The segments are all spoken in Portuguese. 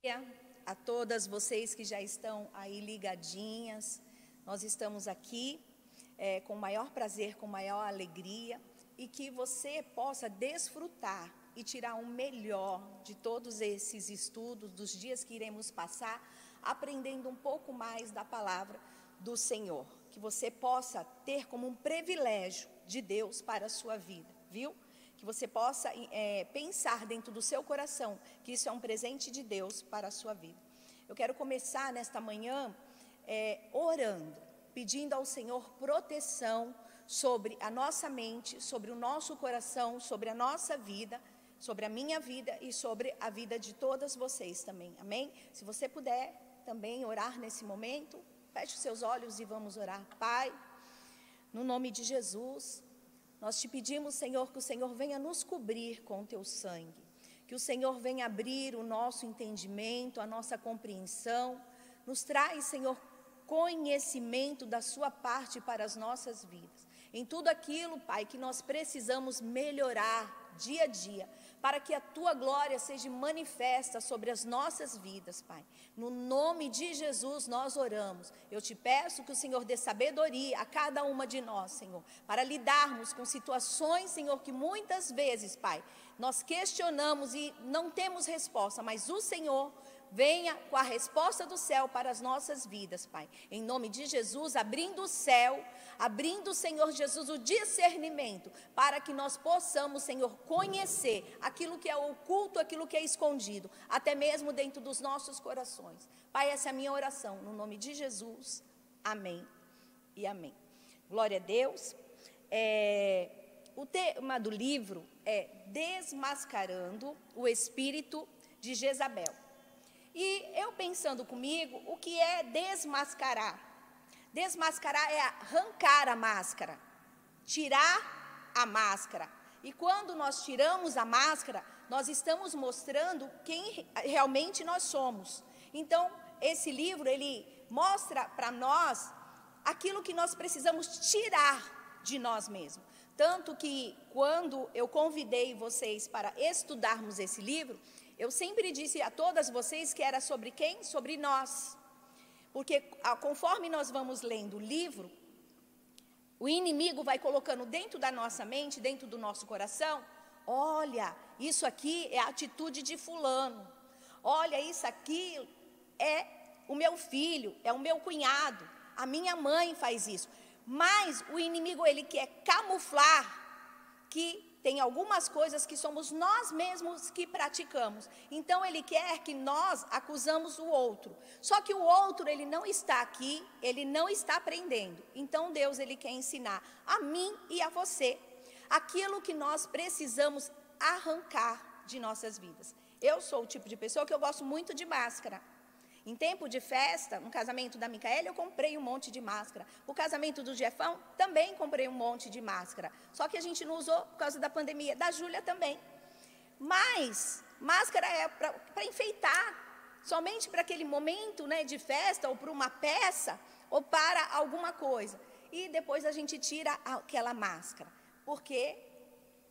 dia a todas vocês que já estão aí ligadinhas. Nós estamos aqui com o maior prazer, com maior alegria, e que você possa desfrutar e tirar o melhor de todos esses estudos, dos dias que iremos passar, aprendendo um pouco mais da palavra do Senhor. Que você possa ter como um privilégio de Deus para a sua vida, viu? Que você possa pensar dentro do seu coração que isso é um presente de Deus para a sua vida. Eu quero começar nesta manhã orando, pedindo ao Senhor proteção sobre a nossa mente, sobre o nosso coração, sobre a nossa vida, sobre a minha vida e sobre a vida de todas vocês também, amém? Se você puder também orar nesse momento, feche os seus olhos e vamos orar. Pai, no nome de Jesus, nós te pedimos, Senhor, que o Senhor venha nos cobrir com o teu sangue, que o Senhor venha abrir o nosso entendimento, a nossa compreensão, nos traz, Senhor, conhecimento da sua parte para as nossas vidas, em tudo aquilo, Pai, que nós precisamos melhorar dia a dia, para que a tua glória seja manifesta sobre as nossas vidas, Pai. No nome de Jesus nós oramos. Eu te peço que o Senhor dê sabedoria a cada uma de nós, Senhor, para lidarmos com situações, Senhor, que muitas vezes, Pai, nós questionamos e não temos resposta, mas o Senhor venha com a resposta do céu para as nossas vidas, Pai. Em nome de Jesus, abrindo o céu, abrindo, Senhor Jesus, o discernimento, para que nós possamos, Senhor, conhecer aquilo que é oculto, aquilo que é escondido, até mesmo dentro dos nossos corações. Pai, essa é a minha oração, no nome de Jesus. Amém e amém. Glória a Deus. O tema do livro é Desmascarando o Espírito de Jezabel. E eu pensando comigo, o que é desmascarar? Desmascarar é arrancar a máscara, tirar a máscara. E quando nós tiramos a máscara, nós estamos mostrando quem realmente nós somos. Então, esse livro, ele mostra para nós aquilo que nós precisamos tirar de nós mesmos. Tanto que, quando eu convidei vocês para estudarmos esse livro, eu sempre disse a todas vocês que era sobre quem? Sobre nós. Porque conforme nós vamos lendo o livro, o inimigo vai colocando dentro da nossa mente, dentro do nosso coração, olha, isso aqui é a atitude de fulano. Olha, isso aqui é o meu filho, é o meu cunhado, a minha mãe faz isso. Mas o inimigo, ele quer camuflar que tem algumas coisas que somos nós mesmos que praticamos. Então, ele quer que nós acusamos o outro. Só que o outro, ele não está aqui, ele não está aprendendo. Então, Deus, ele quer ensinar a mim e a você aquilo que nós precisamos arrancar de nossas vidas. Eu sou o tipo de pessoa que eu gosto muito de máscara. Em tempo de festa, no casamento da Micaela, eu comprei um monte de máscara. O casamento do Jefão, também comprei um monte de máscara. Só que a gente não usou por causa da pandemia. Da Júlia também. Mas, máscara é para enfeitar. Somente para aquele momento, né, de festa, ou para uma peça, ou para alguma coisa. E depois a gente tira aquela máscara. Porque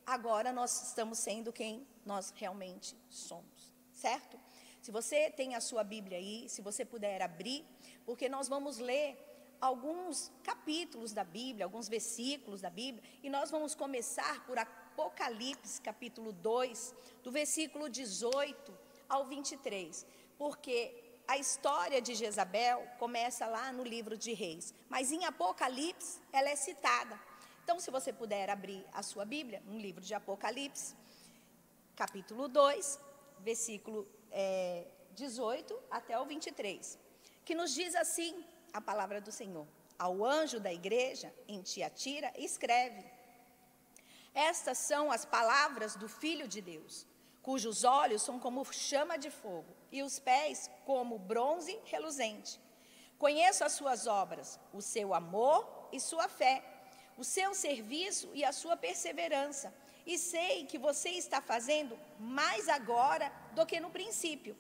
agora nós estamos sendo quem nós realmente somos. Certo? Se você tem a sua Bíblia aí, se você puder abrir, porque nós vamos ler alguns capítulos da Bíblia, alguns versículos da Bíblia, e nós vamos começar por Apocalipse, capítulo 2, do versículo 18 ao 23, porque a história de Jezabel começa lá no livro de Reis, mas em Apocalipse ela é citada. Então, se você puder abrir a sua Bíblia, no livro de Apocalipse, capítulo 2, versículo 18 até o 23, que nos diz assim a palavra do Senhor: ao anjo da igreja em Tiatira escreve: estas são as palavras do Filho de Deus, cujos olhos são como chama de fogo e os pés como bronze reluzente. Conheço as suas obras, o seu amor e sua fé, o seu serviço e a sua perseverança, e sei que você está fazendo mais agora do que no princípio.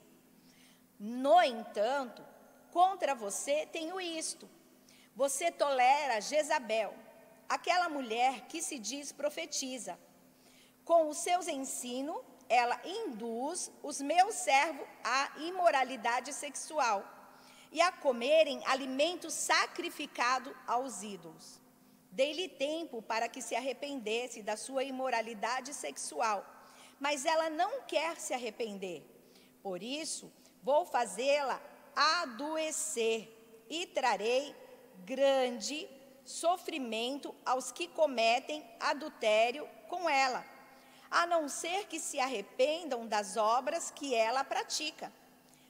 No entanto, contra você tenho isto: você tolera Jezabel, aquela mulher que se diz profetiza. Com os seus ensinos, ela induz os meus servos à imoralidade sexual e a comerem alimento sacrificado aos ídolos. Dei-lhe tempo para que se arrependesse da sua imoralidade sexual, mas ela não quer se arrepender. Por isso, vou fazê-la adoecer e trarei grande sofrimento aos que cometem adultério com ela, a não ser que se arrependam das obras que ela pratica.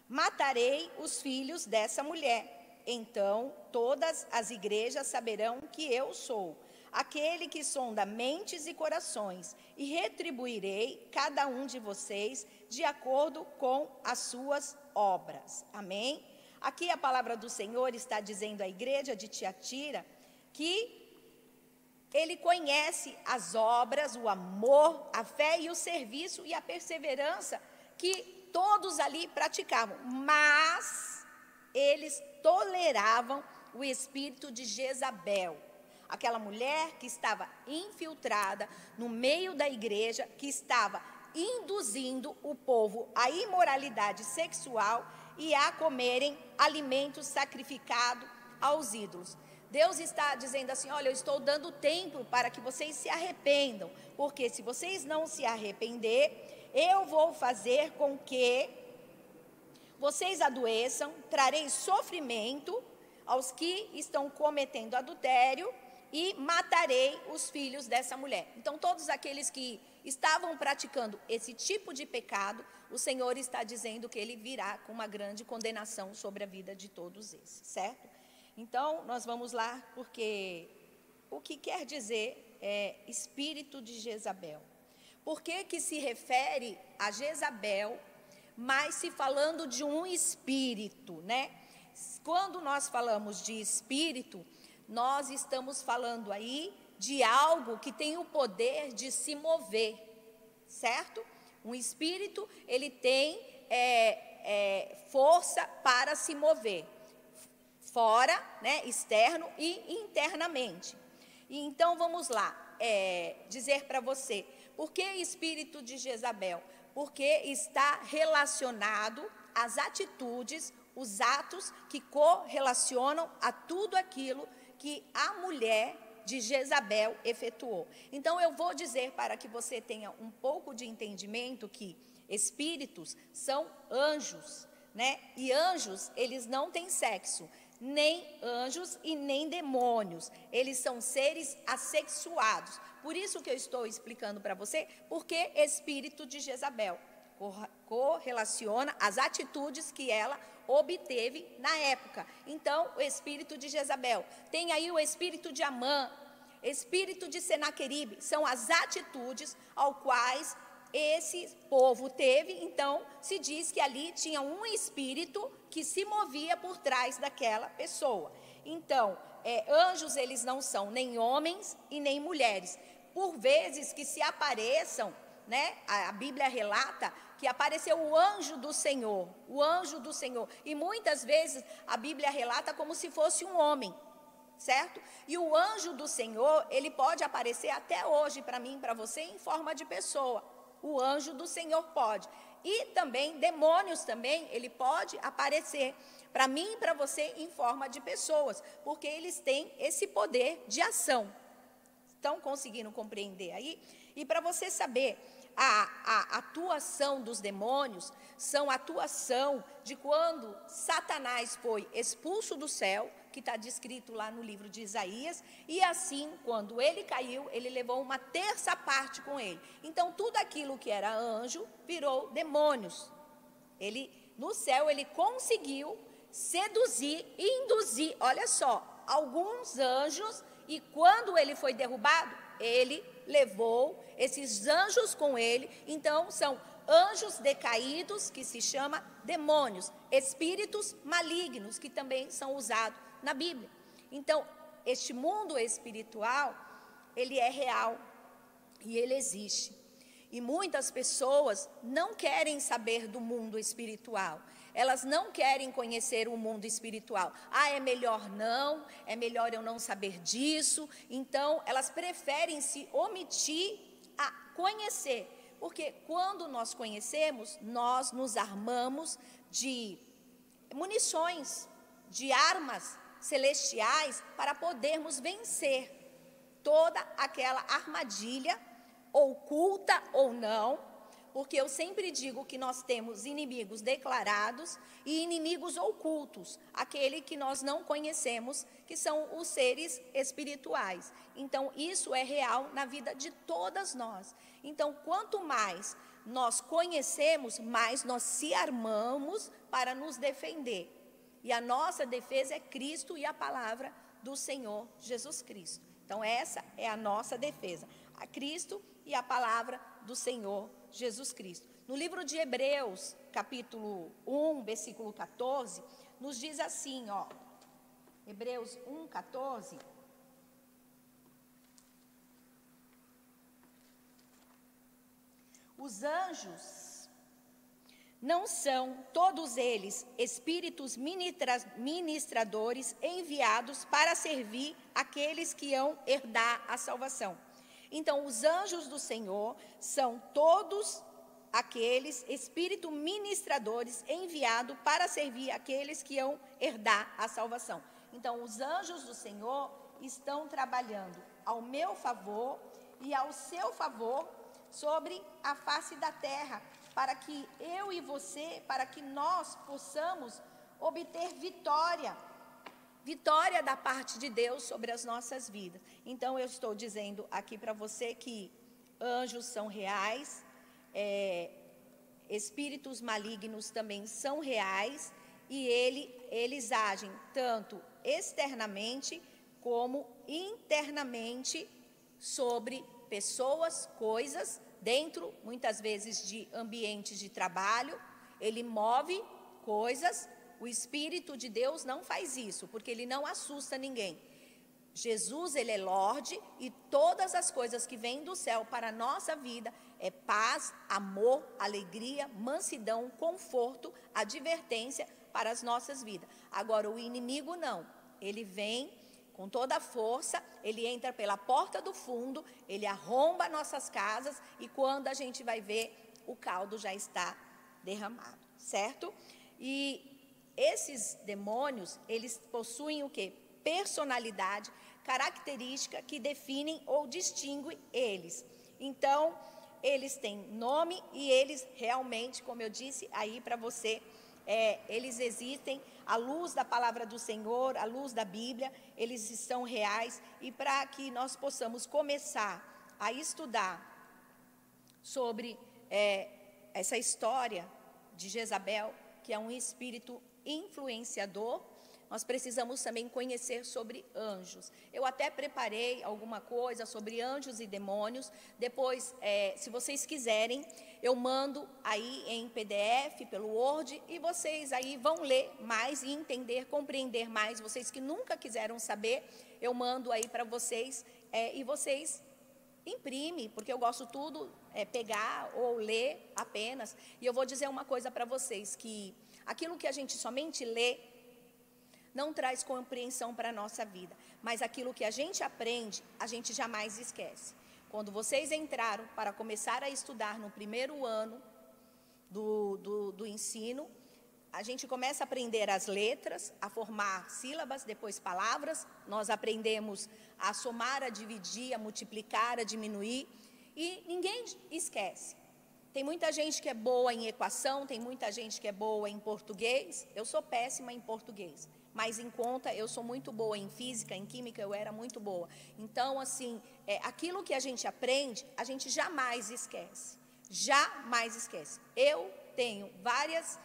Matarei os filhos dessa mulher. Então todas as igrejas saberão que eu sou aquele que sonda mentes e corações, e retribuirei cada um de vocês de acordo com as suas obras. Amém? Aqui a palavra do Senhor está dizendo à igreja de Tiatira que ele conhece as obras, o amor, a fé e o serviço e a perseverança que todos ali praticavam, mas eles toleravam o espírito de Jezabel, aquela mulher que estava infiltrada no meio da igreja, que estava induzindo o povo à imoralidade sexual e a comerem alimentos sacrificados aos ídolos. Deus está dizendo assim: olha, eu estou dando tempo para que vocês se arrependam, porque se vocês não se arrepender, eu vou fazer com que vocês adoeçam, trarei sofrimento aos que estão cometendo adultério e matarei os filhos dessa mulher. Então, todos aqueles que estavam praticando esse tipo de pecado, o Senhor está dizendo que ele virá com uma grande condenação sobre a vida de todos esses, certo? Então, nós vamos lá, porque o que quer dizer é espírito de Jezabel? Por que se refere a Jezabel, mas se falando de um espírito, né? Quando nós falamos de espírito, nós estamos falando aí de algo que tem o poder de se mover, certo? Um espírito, ele tem força para se mover, fora, né, externo e internamente. E então, vamos lá, dizer para você, por que espírito de Jezabel? Porque está relacionado às atitudes, os atos que correlacionam a tudo aquilo que a mulher de Jezabel efetuou. Então, eu vou dizer para que você tenha um pouco de entendimento que espíritos são anjos, né? E anjos, eles não têm sexo, nem anjos e nem demônios. Eles são seres assexuados. Por isso que eu estou explicando para você, porque espírito de Jezabel correlaciona as atitudes que ela obteve na época. Então, o espírito de Jezabel. Tem aí o espírito de Amã, espírito de Senaqueribe. São as atitudes ao quais esse povo teve. Então, se diz que ali tinha um espírito que se movia por trás daquela pessoa. Então, anjos, eles não são nem homens e nem mulheres. Por vezes que se apareçam, né, a Bíblia relata que apareceu o anjo do Senhor, e muitas vezes a Bíblia relata como se fosse um homem, certo? E o anjo do Senhor, ele pode aparecer até hoje para mim, para você, em forma de pessoa. O anjo do Senhor pode. E também, demônios também, ele pode aparecer para mim e para você em forma de pessoas, porque eles têm esse poder de ação. Estão conseguindo compreender aí? E para você saber, a atuação dos demônios são a atuação de quando Satanás foi expulso do céu, que está descrito lá no livro de Isaías, e assim, quando ele caiu, ele levou uma terça parte com ele. Então, tudo aquilo que era anjo virou demônios. No céu, ele conseguiu seduzir e induzir, olha só, alguns anjos, e quando ele foi derrubado, ele levou esses anjos com ele. Então, são anjos decaídos, que se chama demônios, espíritos malignos, que também são usados na Bíblia. Então, este mundo espiritual, ele é real e ele existe. E muitas pessoas não querem saber do mundo espiritual. Elas não querem conhecer o mundo espiritual. É melhor não, é melhor eu não saber disso. Então, elas preferem se omitir a conhecer. Porque quando nós conhecemos, nós nos armamos de munições, de armas celestiais para podermos vencer toda aquela armadilha, oculta ou não, porque eu sempre digo que nós temos inimigos declarados e inimigos ocultos, aquele que nós não conhecemos, que são os seres espirituais. Então, isso é real na vida de todas nós. Então, quanto mais nós conhecemos, mais nós se armamos para nos defender. E a nossa defesa é Cristo e a palavra do Senhor Jesus Cristo. Então, essa é a nossa defesa, a Cristo e a palavra do Senhor Jesus Cristo. No livro de Hebreus, capítulo 1, versículo 14, nos diz assim, ó, Hebreus 1, 14. Os anjos não são, todos eles, espíritos ministradores enviados para servir aqueles que hão herdar a salvação. Então, os anjos do Senhor são todos aqueles espíritos ministradores enviados para servir aqueles que hão herdar a salvação. Então, os anjos do Senhor estão trabalhando ao meu favor e ao seu favor sobre a face da terra, para que eu e você, para que nós possamos obter vitória da parte de Deus sobre as nossas vidas. Então, eu estou dizendo aqui para você que anjos são reais, espíritos malignos também são reais, e eles agem tanto externamente como internamente sobre pessoas, coisas, dentro, muitas vezes, de ambientes de trabalho. Ele move coisas. O Espírito de Deus não faz isso, porque ele não assusta ninguém. Jesus, ele é Lorde, e todas as coisas que vêm do céu para a nossa vida é paz, amor, alegria, mansidão, conforto, advertência para as nossas vidas. Agora, o inimigo não. Ele vem com toda a força, ele entra pela porta do fundo, ele arromba nossas casas, e quando a gente vai ver, o caldo já está derramado, certo? E esses demônios, eles possuem o quê? Personalidade, característica que definem ou distinguem eles. Então, eles têm nome e eles realmente, como eu disse aí para você, eles existem à luz da palavra do Senhor, à luz da Bíblia, eles são reais. E para que nós possamos começar a estudar sobre essa história de Jezabel, que é um espírito influenciador, nós precisamos também conhecer sobre anjos. Eu até preparei alguma coisa sobre anjos e demônios. Depois, se vocês quiserem, eu mando aí em PDF, pelo Word, e vocês aí vão ler mais e entender, compreender mais. Vocês que nunca quiseram saber, eu mando aí para vocês, e vocês imprimem, porque eu gosto tudo, pegar ou ler apenas. E eu vou dizer uma coisa para vocês, que aquilo que a gente somente lê não traz compreensão para a nossa vida, mas aquilo que a gente aprende, a gente jamais esquece. Quando vocês entraram para começar a estudar no primeiro ano do ensino, a gente começa a aprender as letras, a formar sílabas, depois palavras. Nós aprendemos a somar, a dividir, a multiplicar, a diminuir, e ninguém esquece. Tem muita gente que é boa em equação, tem muita gente que é boa em português. Eu sou péssima em português, mas em conta eu sou muito boa em física, em química eu era muito boa. Então, assim, aquilo que a gente aprende, a gente jamais esquece. Jamais esquece. Eu tenho várias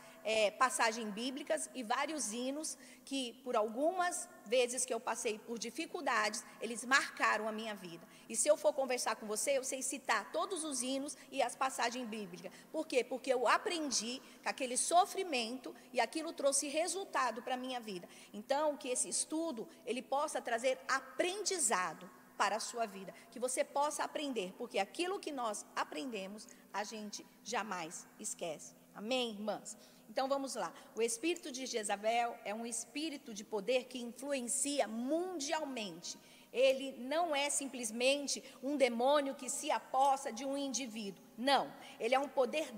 passagens bíblicas e vários hinos que, por algumas vezes que eu passei por dificuldades, eles marcaram a minha vida. E se eu for conversar com você, eu sei citar todos os hinos e as passagens bíblicas. Por quê? Porque eu aprendi que aquele sofrimento e aquilo trouxe resultado para a minha vida. Então, que esse estudo, ele possa trazer aprendizado para a sua vida. Que você possa aprender, porque aquilo que nós aprendemos, a gente jamais esquece. Amém, irmãs? Então, vamos lá. O espírito de Jezabel é um espírito de poder que influencia mundialmente. Ele não é simplesmente um demônio que se apossa de um indivíduo. Não, ele é um poder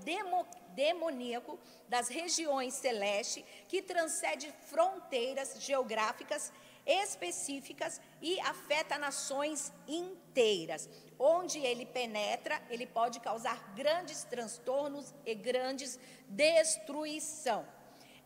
demoníaco das regiões celestes que transcende fronteiras geográficas específicas e afeta nações inteiras. Onde ele penetra, ele pode causar grandes transtornos e grandes destruição.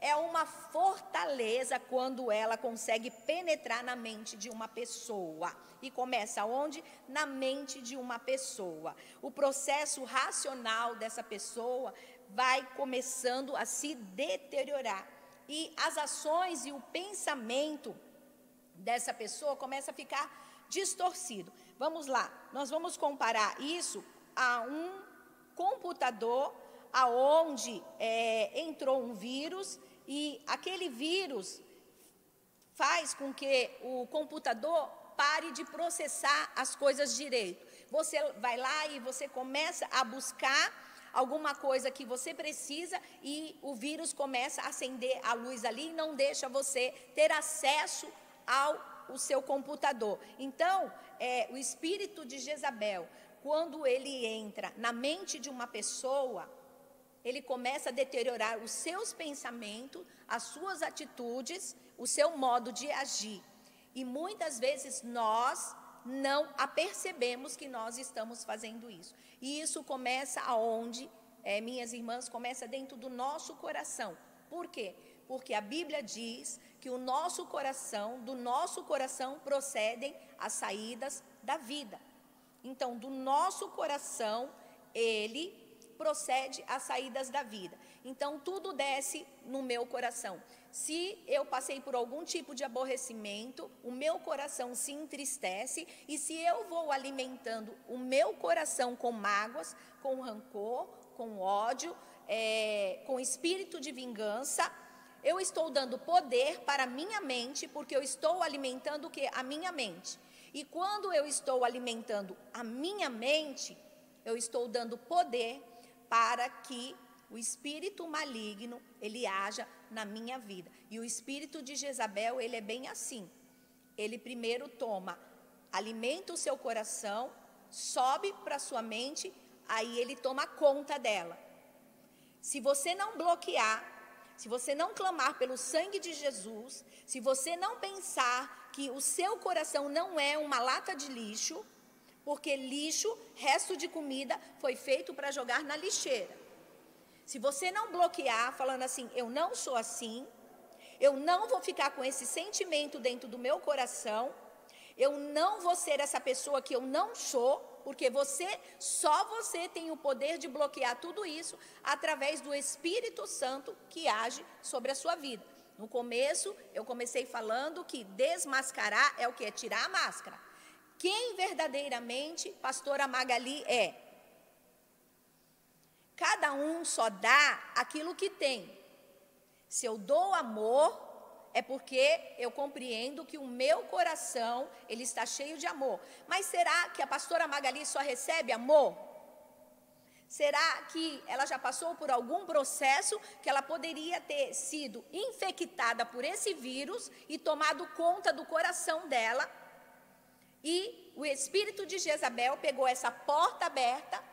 É uma fortaleza quando ela consegue penetrar na mente de uma pessoa. E começa onde? Na mente de uma pessoa. O processo racional dessa pessoa vai começando a se deteriorar. E as ações e o pensamento dessa pessoa começa a ficar distorcido. Vamos lá, nós vamos comparar isso a um computador aonde entrou um vírus e aquele vírus faz com que o computador pare de processar as coisas direito. Você vai lá e você começa a buscar alguma coisa que você precisa e o vírus começa a acender a luz ali e não deixa você ter acesso ao seu computador. Então, o espírito de Jezabel, quando ele entra na mente de uma pessoa, ele começa a deteriorar os seus pensamentos, as suas atitudes, o seu modo de agir. E muitas vezes nós não apercebemos que nós estamos fazendo isso. E isso começa aonde, minhas irmãs, começa dentro do nosso coração. Por quê? Porque a Bíblia diz que do nosso coração procedem as saídas da vida. Então, do nosso coração, ele procede as saídas da vida. Então, tudo desce no meu coração. Se eu passei por algum tipo de aborrecimento, o meu coração se entristece, e se eu vou alimentando o meu coração com mágoas, com rancor, com ódio, com espírito de vingança, eu estou dando poder para a minha mente, porque eu estou alimentando o quê? A minha mente. E quando eu estou alimentando a minha mente, eu estou dando poder para que o espírito maligno, ele haja na minha vida. E o espírito de Jezabel, ele é bem assim. Ele primeiro alimenta o seu coração, sobe para a sua mente, aí ele toma conta dela. Se você não bloquear, se você não clamar pelo sangue de Jesus, se você não pensar que o seu coração não é uma lata de lixo, porque lixo, resto de comida, foi feito para jogar na lixeira. Se você não bloquear, falando assim, eu não sou assim, eu não vou ficar com esse sentimento dentro do meu coração, eu não vou ser essa pessoa que eu não sou, porque só você tem o poder de bloquear tudo isso através do Espírito Santo que age sobre a sua vida. No começo, eu comecei falando que desmascarar é o que? É tirar a máscara. Quem verdadeiramente, pastora Magali, é? Cada um só dá aquilo que tem. Se eu dou amor, é porque eu compreendo que o meu coração, ele está cheio de amor. Mas será que a pastora Magali só recebe amor? Será que ela já passou por algum processo que ela poderia ter sido infectada por esse vírus e tomado conta do coração dela? E o espírito de Jezabel pegou essa porta aberta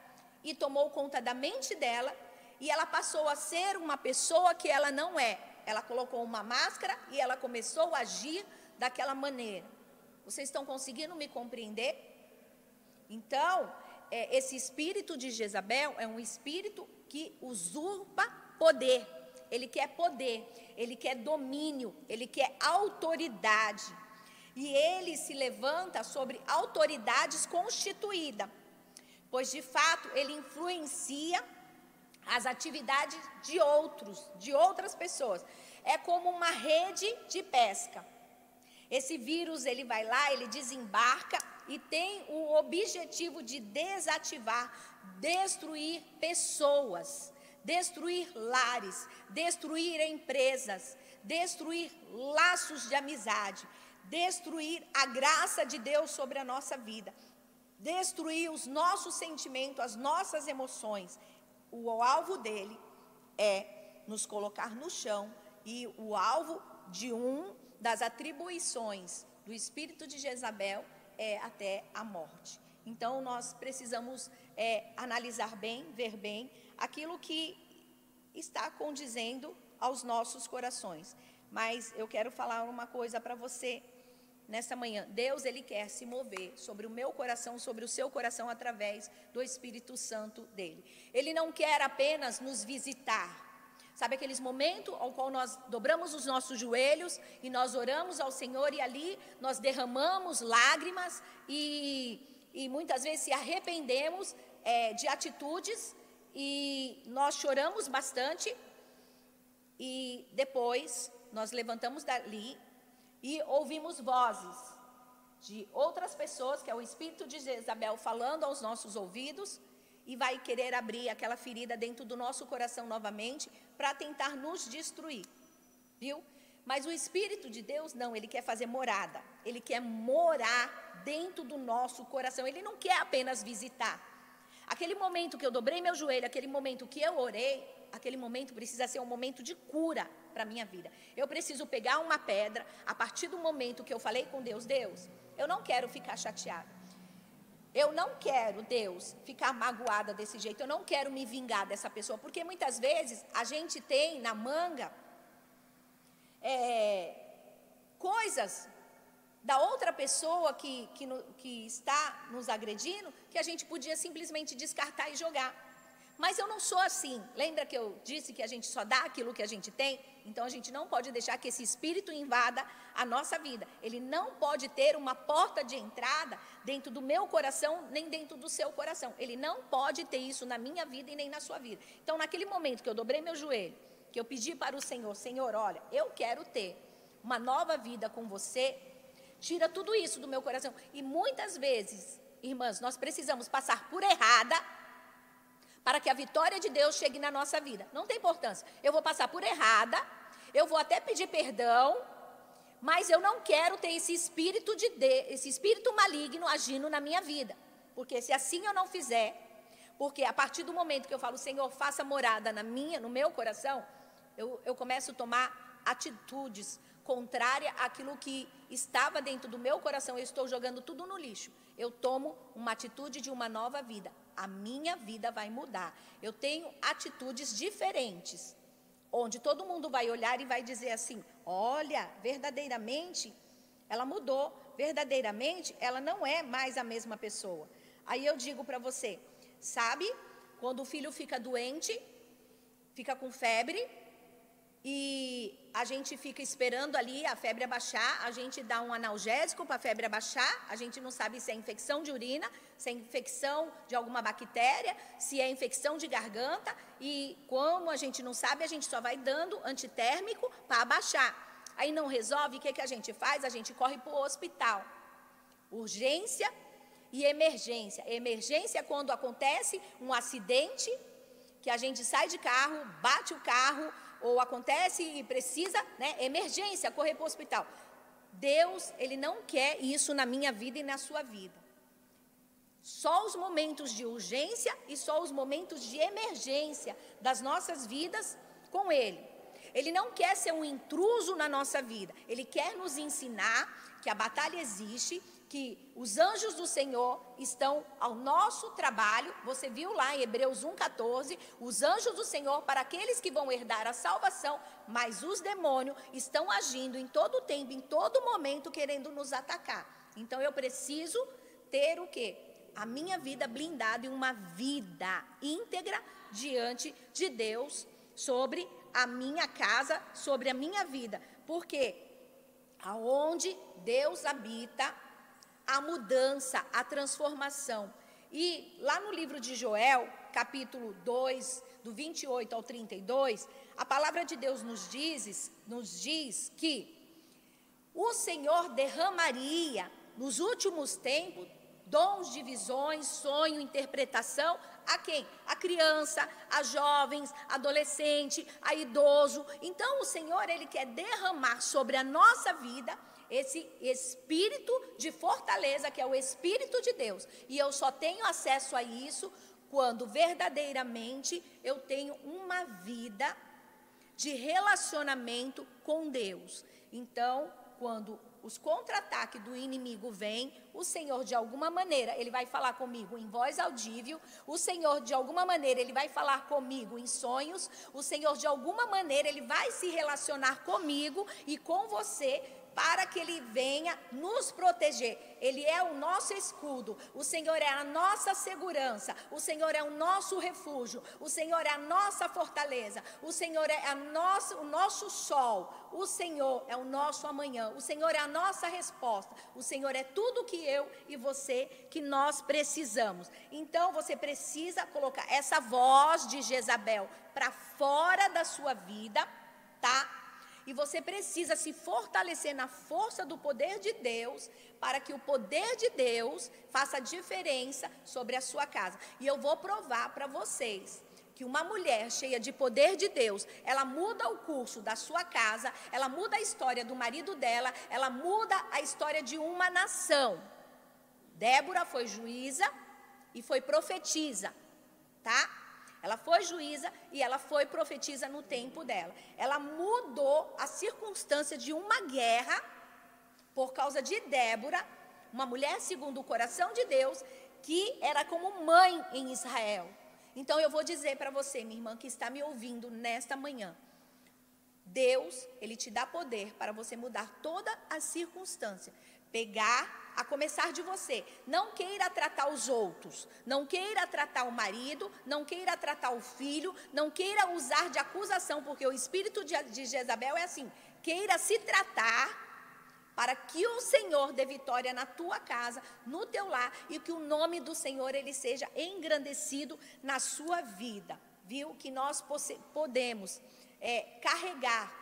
e tomou conta da mente dela, e ela passou a ser uma pessoa que ela não é. Ela colocou uma máscara e ela começou a agir daquela maneira. Vocês estão conseguindo me compreender? Então, esse espírito de Jezabel é um espírito que usurpa poder. Ele quer domínio, ele quer autoridade. E ele se levanta sobre autoridades constituídas, pois de fato ele influencia as atividades de outras pessoas. É como uma rede de pesca. Esse vírus, ele vai lá, ele desembarca e tem o objetivo de desativar, destruir pessoas, destruir lares, destruir empresas, destruir laços de amizade, destruir a graça de Deus sobre a nossa vida, destruir os nossos sentimentos, as nossas emoções. O alvo dele é nos colocar no chão, e o alvo de das atribuições do espírito de Jezabel é até a morte. Então nós precisamos analisar bem, ver bem, aquilo que está condizendo aos nossos corações. Mas eu quero falar uma coisa para você nessa manhã. Deus, Ele quer se mover sobre o meu coração, sobre o seu coração, através do Espírito Santo dEle. Ele não quer apenas nos visitar. Sabe aqueles momentos ao qual nós dobramos os nossos joelhos e nós oramos ao Senhor e ali nós derramamos lágrimas e muitas vezes se arrependemos de atitudes e nós choramos bastante e depois nós levantamos dali e ouvimos vozes de outras pessoas, que é o espírito de Jezabel falando aos nossos ouvidos, e vai querer abrir aquela ferida dentro do nosso coração novamente para tentar nos destruir, viu? Mas o Espírito de Deus não, Ele quer fazer morada, Ele quer morar dentro do nosso coração, Ele não quer apenas visitar. Aquele momento que eu dobrei meu joelho, aquele momento que eu orei, aquele momento precisa ser um momento de cura para a minha vida. Eu preciso pegar uma pedra, a partir do momento que eu falei com Deus, Deus, eu não quero ficar chateada. Eu não quero, Deus, ficar magoada desse jeito, eu não quero me vingar dessa pessoa, porque muitas vezes a gente tem na manga coisas da outra pessoa que está nos agredindo, que a gente podia simplesmente descartar e jogar. Mas eu não sou assim. Lembra que eu disse que a gente só dá aquilo que a gente tem? Então a gente não pode deixar que esse espírito invada a nossa vida. Ele não pode ter uma porta de entrada dentro do meu coração, nem dentro do seu coração. Ele não pode ter isso na minha vida e nem na sua vida. Então naquele momento que eu dobrei meu joelho, que eu pedi para o Senhor, Senhor, olha, eu quero ter uma nova vida com você, tira tudo isso do meu coração. E muitas vezes, irmãs, nós precisamos passar por errada para que a vitória de Deus chegue na nossa vida. Não tem importância. Eu vou passar por errada, eu vou até pedir perdão, mas eu não quero ter esse espírito esse espírito maligno agindo na minha vida. Porque se assim eu não fizer, porque a partir do momento que eu falo, Senhor, faça morada no meu coração, eu começo a tomar atitudes contrárias àquilo que estava dentro do meu coração. Eu estou jogando tudo no lixo. Eu tomo uma atitude de uma nova vida. A minha vida vai mudar. Eu tenho atitudes diferentes, onde todo mundo vai olhar e vai dizer assim, olha, verdadeiramente ela mudou, verdadeiramente ela não é mais a mesma pessoa. Aí eu digo para você, sabe, quando o filho fica doente, fica com febre, e a gente fica esperando ali a febre abaixar, a gente dá um analgésico para a febre abaixar, a gente não sabe se é infecção de urina, se é infecção de alguma bactéria, se é infecção de garganta, e como a gente não sabe, a gente só vai dando antitérmico para abaixar. Aí não resolve, o que a gente faz? A gente corre para o hospital. Urgência e emergência. Emergência é quando acontece um acidente, que a gente sai de carro, bate o carro, ou acontece e precisa, emergência, correr para o hospital. Deus, Ele não quer isso na minha vida e na sua vida. Só os momentos de urgência e só os momentos de emergência das nossas vidas com Ele. Ele não quer ser um intruso na nossa vida. Ele quer nos ensinar que a batalha existe, que os anjos do Senhor estão ao nosso trabalho. Você viu lá em Hebreus 1,14, os anjos do Senhor para aqueles que vão herdar a salvação, mas os demônios estão agindo em todo o tempo, em todo momento, querendo nos atacar. Então eu preciso ter o quê? A minha vida blindada e uma vida íntegra diante de Deus, sobre a minha casa, sobre a minha vida. Porque aonde Deus habita, a mudança, a transformação. E lá no livro de Joel, capítulo 2, do 28 ao 32, a palavra de Deus nos diz que o Senhor derramaria nos últimos tempos dons de visões, sonho, interpretação, a quem? A criança, a jovens, adolescente, a idoso. Então o Senhor, Ele quer derramar sobre a nossa vida esse espírito de fortaleza, que é o Espírito de Deus. E eu só tenho acesso a isso quando verdadeiramente eu tenho uma vida de relacionamento com Deus. Então, quando os contra-ataques do inimigo vêm, o Senhor, de alguma maneira, Ele vai falar comigo em voz audível, o Senhor, de alguma maneira, Ele vai falar comigo em sonhos, o Senhor, de alguma maneira, Ele vai se relacionar comigo e com você, para que Ele venha nos proteger. Ele é o nosso escudo, o Senhor é a nossa segurança, o Senhor é o nosso refúgio, o Senhor é a nossa fortaleza, o Senhor é o nosso sol, o Senhor é o nosso amanhã, o Senhor é a nossa resposta, o Senhor é tudo que eu e você, que nós precisamos. Então você precisa colocar essa voz de Jezabel para fora da sua vida, tá? E você precisa se fortalecer na força do poder de Deus, para que o poder de Deus faça diferença sobre a sua casa. E eu vou provar para vocês que uma mulher cheia de poder de Deus, ela muda o curso da sua casa, ela muda a história do marido dela, ela muda a história de uma nação. Débora foi juíza e foi profetisa, tá? Ela foi juíza e ela foi profetisa no tempo dela. Ela mudou a circunstância de uma guerra por causa de Débora, uma mulher segundo o coração de Deus, que era como mãe em Israel. Então eu vou dizer para você, minha irmã, que está me ouvindo nesta manhã, Deus, Ele te dá poder para você mudar toda a circunstância. A começar de você. Não queira tratar os outros, não queira tratar o marido, não queira tratar o filho, não queira usar de acusação, porque o espírito de Jezabel é assim, queira se tratar para que o Senhor dê vitória na tua casa, no teu lar, e que o nome do Senhor, Ele seja engrandecido na sua vida, viu? Que nós podemos carregar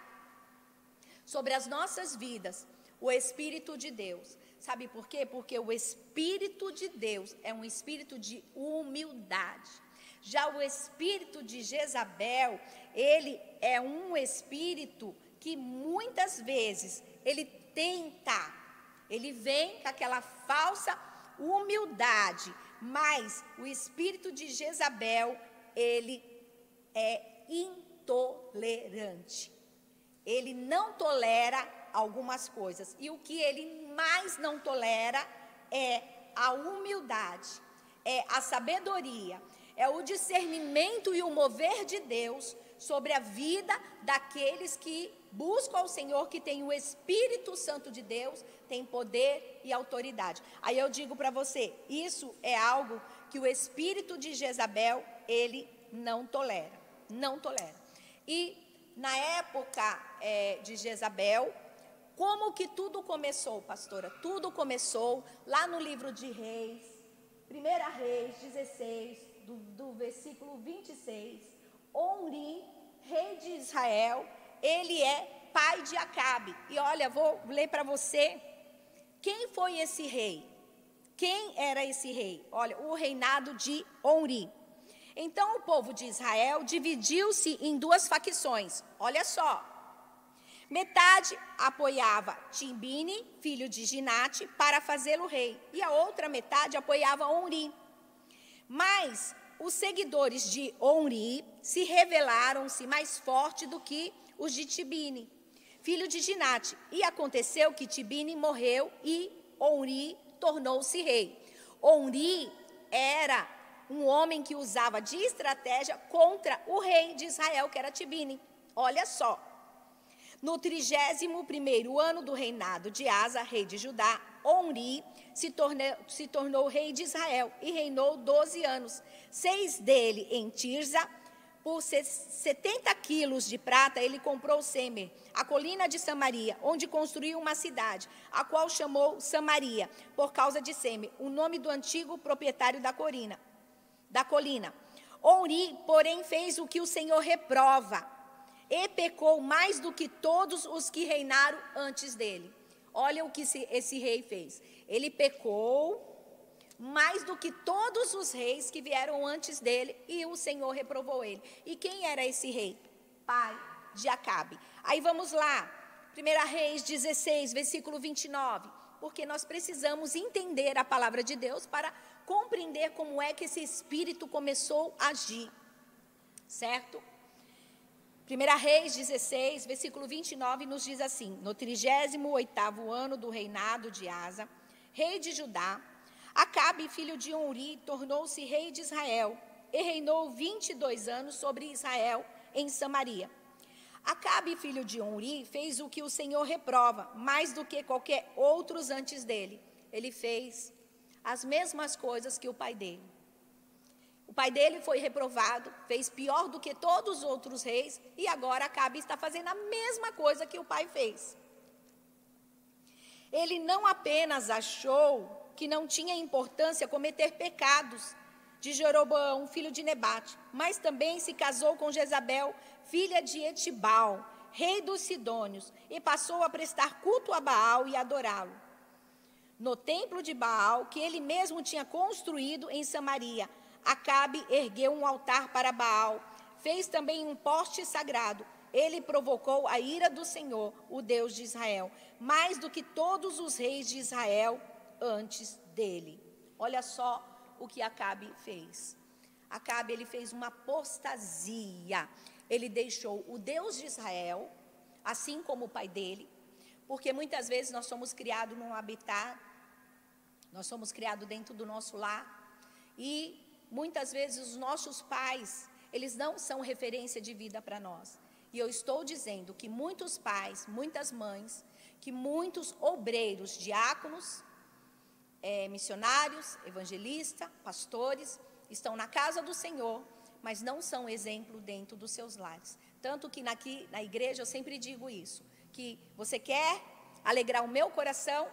sobre as nossas vidas o Espírito de Deus. Sabe por quê? Porque o Espírito de Deus é um espírito de humildade. Já o espírito de Jezabel, ele é um espírito que muitas vezes ele vem com aquela falsa humildade, mas o espírito de Jezabel, ele é intolerante. Ele não tolera algumas coisas. E o que ele mais não tolera é a humildade, é a sabedoria, é o discernimento e o mover de Deus sobre a vida daqueles que buscam ao Senhor, que tem o Espírito Santo de Deus, tem poder e autoridade. Aí eu digo para você, isso é algo que o espírito de Jezabel, ele não tolera, não tolera. E na época de Jezabel, como que tudo começou, pastora? Tudo começou lá no livro de Reis, 1 Reis 16, do versículo 26. Omri, rei de Israel, ele é pai de Acabe. E olha, vou ler para você, quem foi esse rei? Quem era esse rei? Olha, o reinado de Omri. Então o povo de Israel dividiu-se em duas facções, olha só. Metade apoiava Tibni, filho de Ginate, para fazê-lo rei, e a outra metade apoiava Omri. Mas os seguidores de Omri se revelaram-se mais fortes do que os de Tibni, filho de Ginate. E aconteceu que Tibni morreu e Omri tornou-se rei. Omri era um homem que usava de estratégia contra o rei de Israel, que era Tibni. Olha só. No 31º ano do reinado de Asa, rei de Judá, Omri se tornou rei de Israel e reinou 12 anos. 6 dele em Tirza. Por 70 quilos de prata, ele comprou Semer, a colina de Samaria, onde construiu uma cidade, a qual chamou Samaria, por causa de Semer, o nome do antigo proprietário da colina. Omri, porém, fez o que o Senhor reprova, e pecou mais do que todos os que reinaram antes dele. Olha o que esse rei fez. Ele pecou mais do que todos os reis que vieram antes dele, e o Senhor reprovou ele. E quem era esse rei? Pai de Acabe. Aí vamos lá, 1 Reis 16, versículo 29, porque nós precisamos entender a palavra de Deus para compreender como é que esse espírito começou a agir, certo? 1 Reis 16, versículo 29, nos diz assim: no 38º ano do reinado de Asa, rei de Judá, Acabe, filho de Onri, tornou-se rei de Israel e reinou 22 anos sobre Israel em Samaria. Acabe, filho de Onri, fez o que o Senhor reprova, mais do que qualquer outros antes dele. Ele fez as mesmas coisas que o pai dele. O pai dele foi reprovado, fez pior do que todos os outros reis, e agora Acabe está fazendo a mesma coisa que o pai fez. Ele não apenas achou que não tinha importância cometer pecados de Jeroboão, filho de Nebate, mas também se casou com Jezabel, filha de Etibal, rei dos Sidônios, e passou a prestar culto a Baal e adorá-lo. No templo de Baal, que ele mesmo tinha construído em Samaria, Acabe ergueu um altar para Baal, fez também um poste sagrado. Ele provocou a ira do Senhor, o Deus de Israel, mais do que todos os reis de Israel antes dele. Olha só o que Acabe fez. Acabe, ele fez uma apostasia. Ele deixou o Deus de Israel, assim como o pai dele, porque muitas vezes nós somos criados num habitat, nós somos criados dentro do nosso lar, e muitas vezes os nossos pais, eles não são referência de vida para nós. E eu estou dizendo que muitos pais, muitas mães, que muitos obreiros, diáconos, missionários, evangelistas, pastores, estão na casa do Senhor, mas não são exemplo dentro dos seus lares. Tanto que aqui na igreja eu sempre digo isso, que você quer alegrar o meu coração,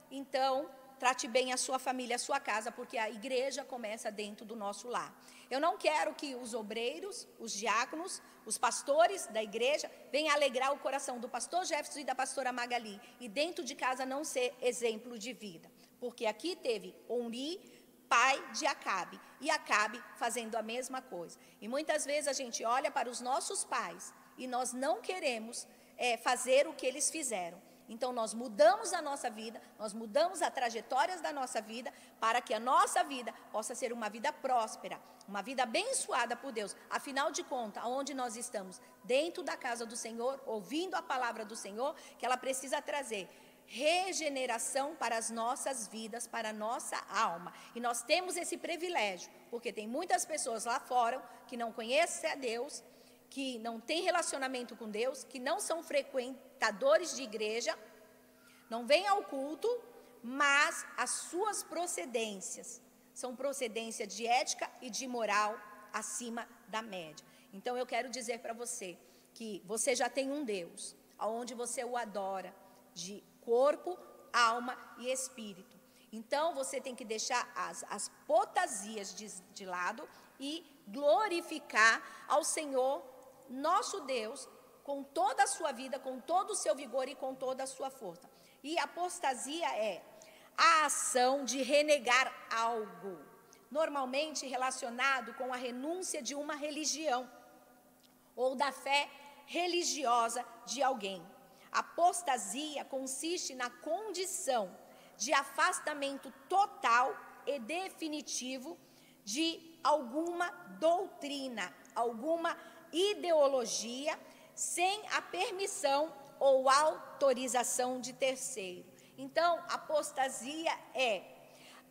então trate bem a sua família, a sua casa, porque a igreja começa dentro do nosso lar. Eu não quero que os obreiros, os diáconos, os pastores da igreja venham alegrar o coração do pastor Jefferson e da pastora Magali, e dentro de casa não ser exemplo de vida. Porque aqui teve Onri, pai de Acabe, e Acabe fazendo a mesma coisa. E muitas vezes a gente olha para os nossos pais e nós não queremos fazer o que eles fizeram. Então nós mudamos a nossa vida, nós mudamos as trajetórias da nossa vida, para que a nossa vida possa ser uma vida próspera, uma vida abençoada por Deus. Afinal de contas, onde nós estamos? Dentro da casa do Senhor, ouvindo a palavra do Senhor, que ela precisa trazer regeneração para as nossas vidas, para a nossa alma. E nós temos esse privilégio, porque tem muitas pessoas lá fora que não conhecem a Deus, que não têm relacionamento com Deus, que não são frequentadores de igreja, não vêm ao culto, mas as suas procedências são procedência de ética e de moral acima da média. Então eu quero dizer para você que você já tem um Deus, aonde você o adora de corpo, alma e espírito. Então você tem que deixar as apostasias de lado e glorificar ao Senhor, nosso Deus, com toda a sua vida, com todo o seu vigor e com toda a sua força. E apostasia é a ação de renegar algo, normalmente relacionado com a renúncia de uma religião ou da fé religiosa de alguém. Apostasia consiste na condição de afastamento total e definitivo de alguma doutrina, alguma ideologia, sem a permissão ou autorização de terceiro. Então, apostasia é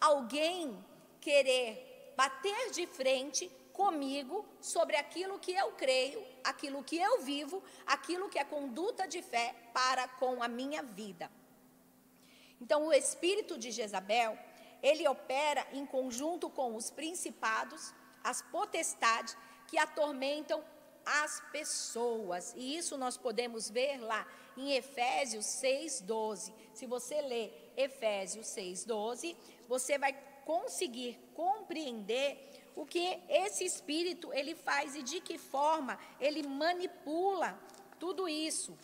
alguém querer bater de frente comigo sobre aquilo que eu creio, aquilo que eu vivo, aquilo que é conduta de fé para com a minha vida. Então, o espírito de Jezabel, ele opera em conjunto com os principados, as potestades que atormentam as pessoas. E isso nós podemos ver lá em Efésios 6:12. Se você ler Efésios 6:12, você vai conseguir compreender o que esse espírito ele faz e de que forma ele manipula tudo isso.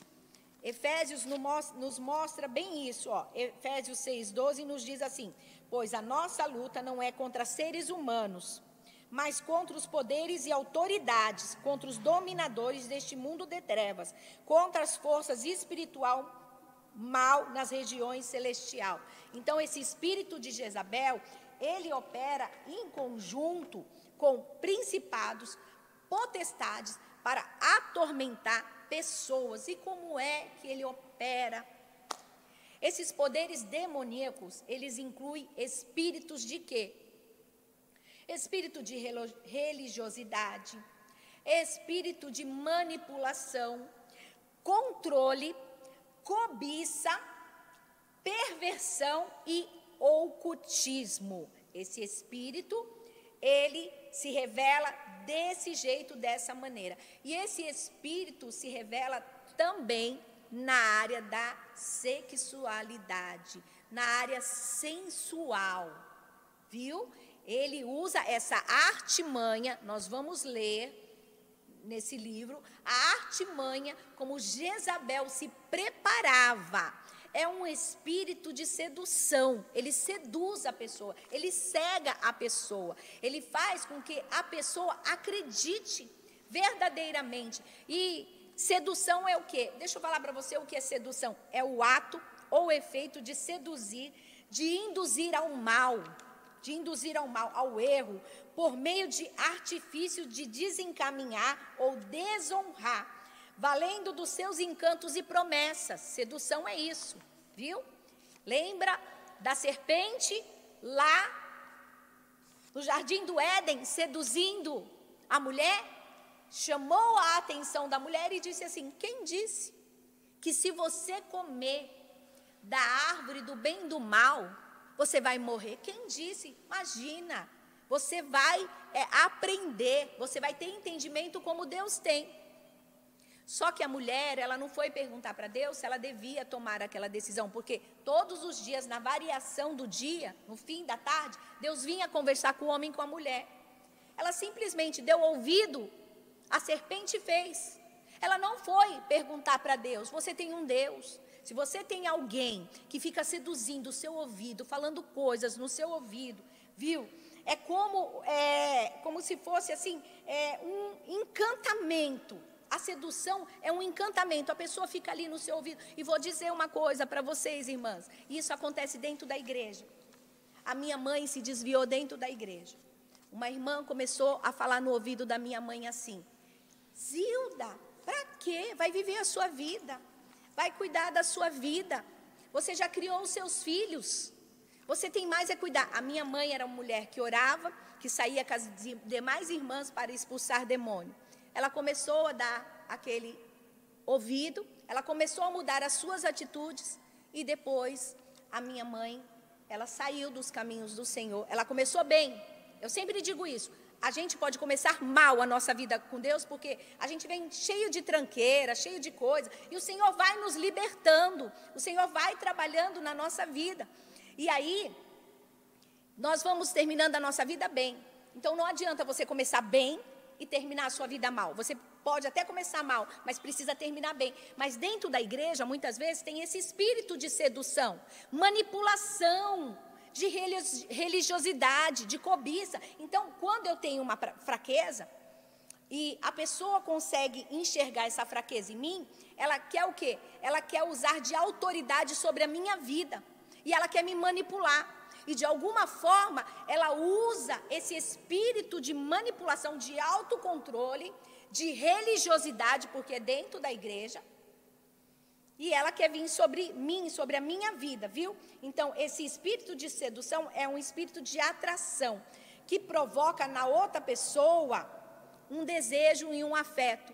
Efésios nos mostra bem isso, ó. Efésios 6:12 nos diz assim: pois a nossa luta não é contra seres humanos, mas contra os poderes e autoridades, contra os dominadores deste mundo de trevas, contra as forças espiritual mal nas regiões celestial. Então esse espírito de Jezabel, ele opera em conjunto com principados, potestades, para atormentar pessoas. E como é que ele opera? Esses poderes demoníacos, eles incluem espíritos de quê? Espírito de religiosidade, espírito de manipulação, controle, cobiça, perversão e ocultismo. Esse espírito, ele se revela desse jeito, dessa maneira. E esse espírito se revela também na área da sexualidade, na área sensual, viu? Ele usa essa artimanha, nós vamos ler nesse livro, a artimanha como Jezabel se preparava. É um espírito de sedução, ele seduz a pessoa, ele cega a pessoa, ele faz com que a pessoa acredite verdadeiramente. E sedução é o quê? Deixa eu falar para você o que é sedução. É o ato ou efeito de seduzir, de induzir ao mal, ao erro, por meio de artifício de desencaminhar ou desonrar, valendo dos seus encantos e promessas. Sedução é isso, viu? Lembra da serpente lá no jardim do Éden, seduzindo a mulher? Chamou a atenção da mulher e disse assim: quem disse que se você comer da árvore do bem e do mal, você vai morrer? Quem disse? Imagina, você vai aprender, você vai ter entendimento como Deus tem. Só que a mulher, ela não foi perguntar para Deus se ela devia tomar aquela decisão, porque todos os dias, na variação do dia, no fim da tarde, Deus vinha conversar com o homem e com a mulher. Ela simplesmente deu ouvido, a serpente fez. Ela não foi perguntar para Deus, você tem um Deus. Se você tem alguém que fica seduzindo o seu ouvido, falando coisas no seu ouvido, viu? É como se fosse assim, um encantamento. A sedução é um encantamento, a pessoa fica ali no seu ouvido. E vou dizer uma coisa para vocês, irmãs, isso acontece dentro da igreja. A minha mãe se desviou dentro da igreja. Uma irmã começou a falar no ouvido da minha mãe assim: Zilda, para quê? Vai viver a sua vida, vai cuidar da sua vida, você já criou os seus filhos, você tem mais a cuidar. A minha mãe era uma mulher que orava, que saía com as demais irmãs para expulsar demônio. Ela começou a dar aquele ouvido, ela começou a mudar as suas atitudes, e depois a minha mãe, ela saiu dos caminhos do Senhor. Ela começou bem, eu sempre digo isso. A gente pode começar mal a nossa vida com Deus, porque a gente vem cheio de tranqueira, cheio de coisa, e o Senhor vai nos libertando, o Senhor vai trabalhando na nossa vida. E aí, nós vamos terminando a nossa vida bem. Então, não adianta você começar bem e terminar a sua vida mal. Você pode até começar mal, mas precisa terminar bem. Mas dentro da igreja, muitas vezes, tem esse espírito de sedução, manipulação, de religiosidade, de cobiça. Então, quando eu tenho uma fraqueza, e a pessoa consegue enxergar essa fraqueza em mim, ela quer o quê? Ela quer usar de autoridade sobre a minha vida. E ela quer me manipular. E de alguma forma, ela usa esse espírito de manipulação, de autocontrole, de religiosidade, porque é dentro da igreja. E ela quer vir sobre mim, sobre a minha vida, viu? Então, esse espírito de sedução é um espírito de atração, que provoca na outra pessoa um desejo e um afeto.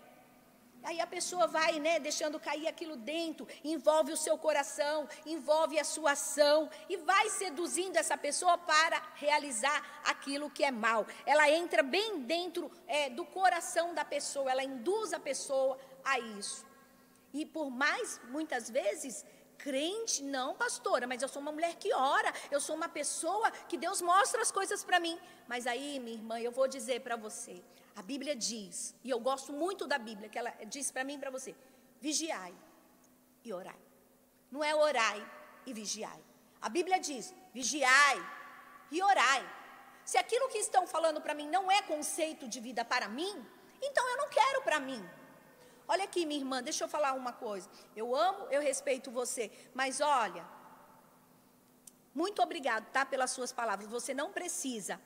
Aí a pessoa vai, deixando cair aquilo dentro, envolve o seu coração, envolve a sua ação, e vai seduzindo essa pessoa para realizar aquilo que é mal. Ela entra bem dentro do coração da pessoa, ela induz a pessoa a isso. E por mais, muitas vezes, crente, não, pastora, mas eu sou uma mulher que ora, eu sou uma pessoa que Deus mostra as coisas para mim. Mas aí, minha irmã, eu vou dizer para você, a Bíblia diz, e eu gosto muito da Bíblia, que ela diz para mim e para você: vigiai e orai. Não é orai e vigiai. A Bíblia diz, vigiai e orai. Se aquilo que estão falando para mim não é conceito de vida para mim, então eu não quero para mim. Olha aqui, minha irmã, deixa eu falar uma coisa. Eu amo, eu respeito você, mas olha, muito obrigado, tá, pelas suas palavras. Você não precisa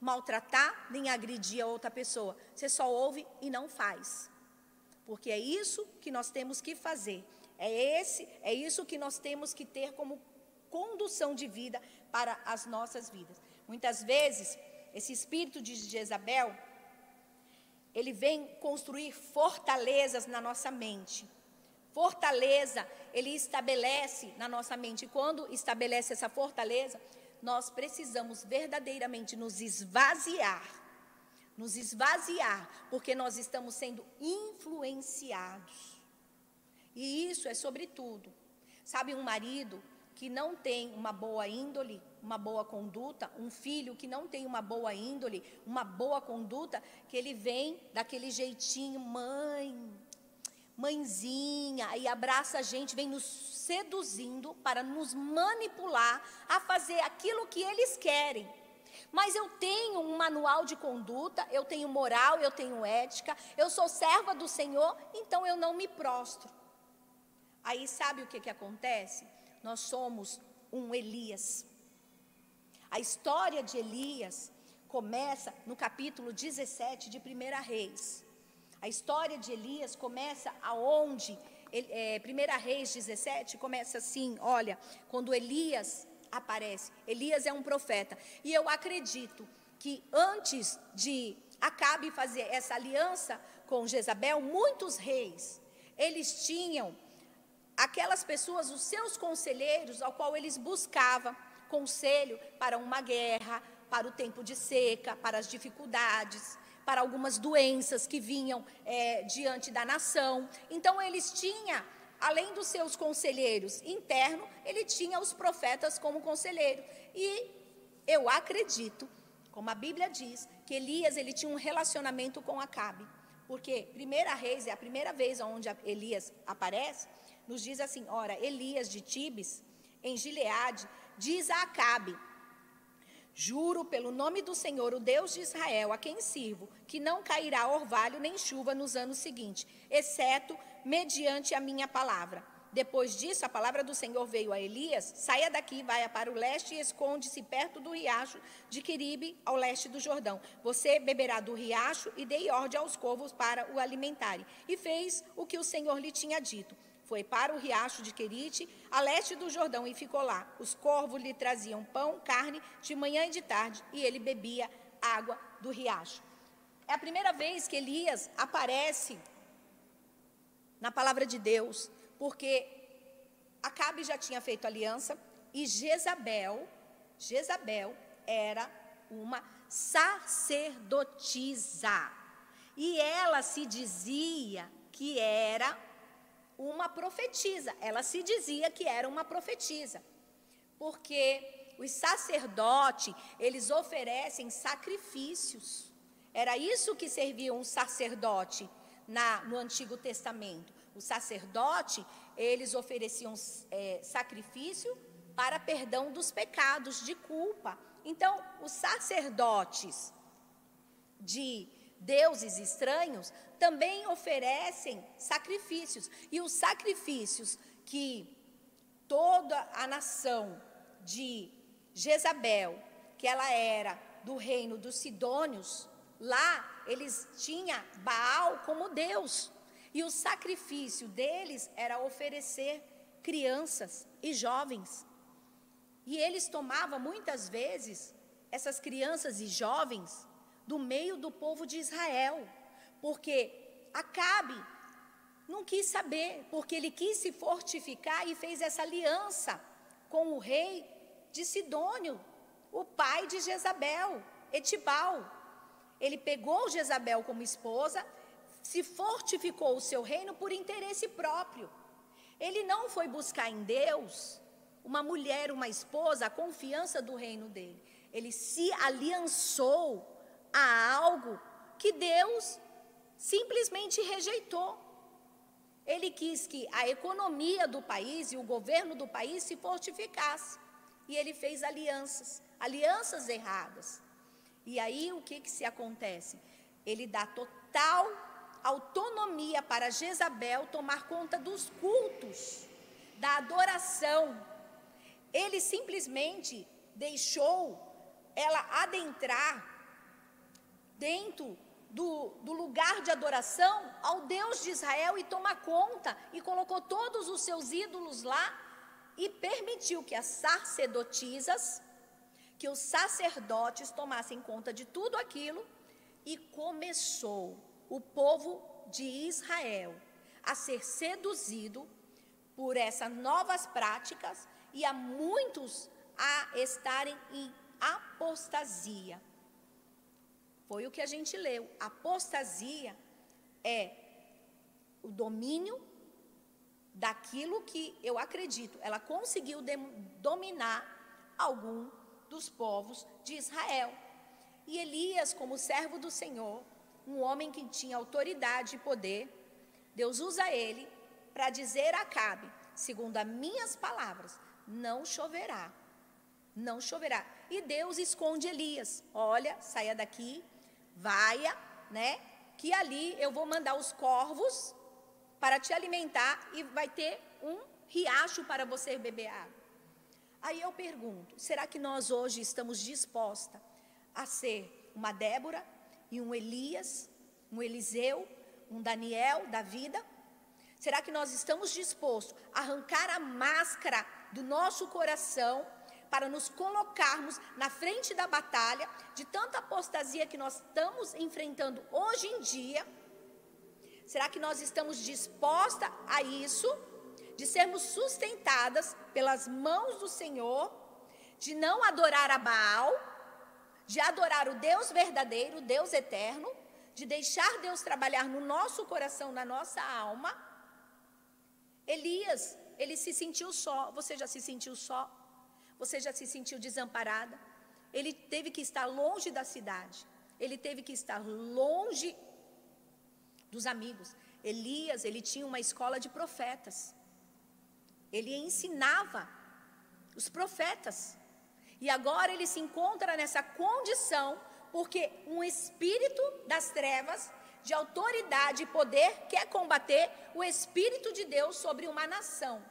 maltratar nem agredir a outra pessoa. Você só ouve e não faz. Porque é isso que nós temos que fazer. É isso que nós temos que ter como condução de vida para as nossas vidas. Muitas vezes, esse espírito de Jezabel, ele vem construir fortalezas na nossa mente. Fortaleza, ele estabelece na nossa mente. E quando estabelece essa fortaleza, nós precisamos verdadeiramente nos esvaziar, porque nós estamos sendo influenciados. E isso é sobretudo. Sabe, um marido que não tem uma boa índole, uma boa conduta, um filho que não tem uma boa índole, uma boa conduta, que ele vem daquele jeitinho, mãezinha, e abraça a gente, vem nos seduzindo para nos manipular a fazer aquilo que eles querem. Mas eu tenho um manual de conduta, eu tenho moral, eu tenho ética, eu sou serva do Senhor, então eu não me prostro. Aí sabe o que acontece? Nós somos um Elias. A história de Elias começa no capítulo 17 de 1 Reis. A história de Elias começa aonde? 1 Reis 17 começa assim, olha, quando Elias aparece. Elias é um profeta. E eu acredito que antes de Acabe fazer essa aliança com Jezabel, muitos reis, eles tinham aquelas pessoas, os seus conselheiros, ao qual eles buscavam conselho para uma guerra, para o tempo de seca, para as dificuldades, para algumas doenças que vinham diante da nação. Então, eles tinham, além dos seus conselheiros internos, ele tinha os profetas como conselheiro. E eu acredito, como a Bíblia diz, que Elias ele tinha um relacionamento com Acabe. Porque 1 Reis é a primeira vez onde Elias aparece, nos diz assim, ora, Elias de Tibes, em Gileade, diz a Acabe, juro pelo nome do Senhor, o Deus de Israel, a quem sirvo, que não cairá orvalho nem chuva nos anos seguintes, exceto mediante a minha palavra. Depois disso, a palavra do Senhor veio a Elias, saia daqui, vai para o leste e esconde-se perto do riacho de Queribe, ao leste do Jordão. Você beberá do riacho e dei ordem aos corvos para o alimentarem. E fez o que o Senhor lhe tinha dito. Foi para o riacho de Querite, a leste do Jordão, e ficou lá. Os corvos lhe traziam pão, carne, de manhã e de tarde, e ele bebia água do riacho. É a primeira vez que Elias aparece na palavra de Deus, porque Acabe já tinha feito aliança, e Jezabel era uma sacerdotisa. E ela se dizia que era uma profetisa. Ela se dizia que era uma profetisa. Porque os sacerdotes, eles oferecem sacrifícios. Era isso que servia um sacerdote no Antigo Testamento. O sacerdote, eles ofereciam sacrifício para perdão dos pecados, de culpa. Então, os sacerdotes de deuses estranhos também oferecem sacrifícios. E os sacrifícios que toda a nação de Jezabel, que ela era do reino dos Sidônios, lá eles tinham Baal como Deus. E o sacrifício deles era oferecer crianças e jovens. E eles tomavam muitas vezes essas crianças e jovens do meio do povo de Israel, porque Acabe não quis saber, porque ele quis se fortificar e fez essa aliança com o rei de Sidônio, o pai de Jezabel, Etibal. Ele pegou Jezabel como esposa, se fortificou o seu reino por interesse próprio. Ele não foi buscar em Deus uma mulher, uma esposa, a confiança do reino dele. Ele se aliançou a algo que Deus simplesmente rejeitou. Ele quis que a economia do país e o governo do país se fortificasse. E ele fez alianças erradas. E aí o que se acontece? Ele dá total autonomia para Jezabel tomar conta dos cultos, da adoração. Ele simplesmente deixou ela adentrar dentro do lugar de adoração ao Deus de Israel e tomar conta, e colocou todos os seus ídolos lá, e permitiu que as sacerdotisas, que os sacerdotes tomassem conta de tudo aquilo, e começou o povo de Israel a ser seduzido por essas novas práticas, e a muitos a estarem em apostasia. Foi o que a gente leu. Apostasia é o domínio daquilo que eu acredito. Ela conseguiu dominar algum dos povos de Israel. E Elias, como servo do Senhor, um homem que tinha autoridade e poder, Deus usa ele para dizer a Acabe, segundo as minhas palavras, não choverá, não choverá. E Deus esconde Elias. Olha, saia daqui, vaia, né? Que ali eu vou mandar os corvos para te alimentar e vai ter um riacho para você beber água. Aí eu pergunto, será que nós hoje estamos dispostas a ser uma Débora e um Elias, um Eliseu, um Daniel da vida? Será que nós estamos dispostos a arrancar a máscara do nosso coração para nos colocarmos na frente da batalha de tanta apostasia que nós estamos enfrentando hoje em dia? Será que nós estamos dispostas a isso, de sermos sustentadas pelas mãos do Senhor, de não adorar a Baal, de adorar o Deus verdadeiro, o Deus eterno, de deixar Deus trabalhar no nosso coração, na nossa alma? Elias, ele se sentiu só. Você já se sentiu só? Você já se sentiu desamparada? Ele teve que estar longe da cidade. Ele teve que estar longe dos amigos. Elias, ele tinha uma escola de profetas. Ele ensinava os profetas. E agora ele se encontra nessa condição, porque um espírito das trevas, de autoridade e poder, quer combater o Espírito de Deus sobre uma nação.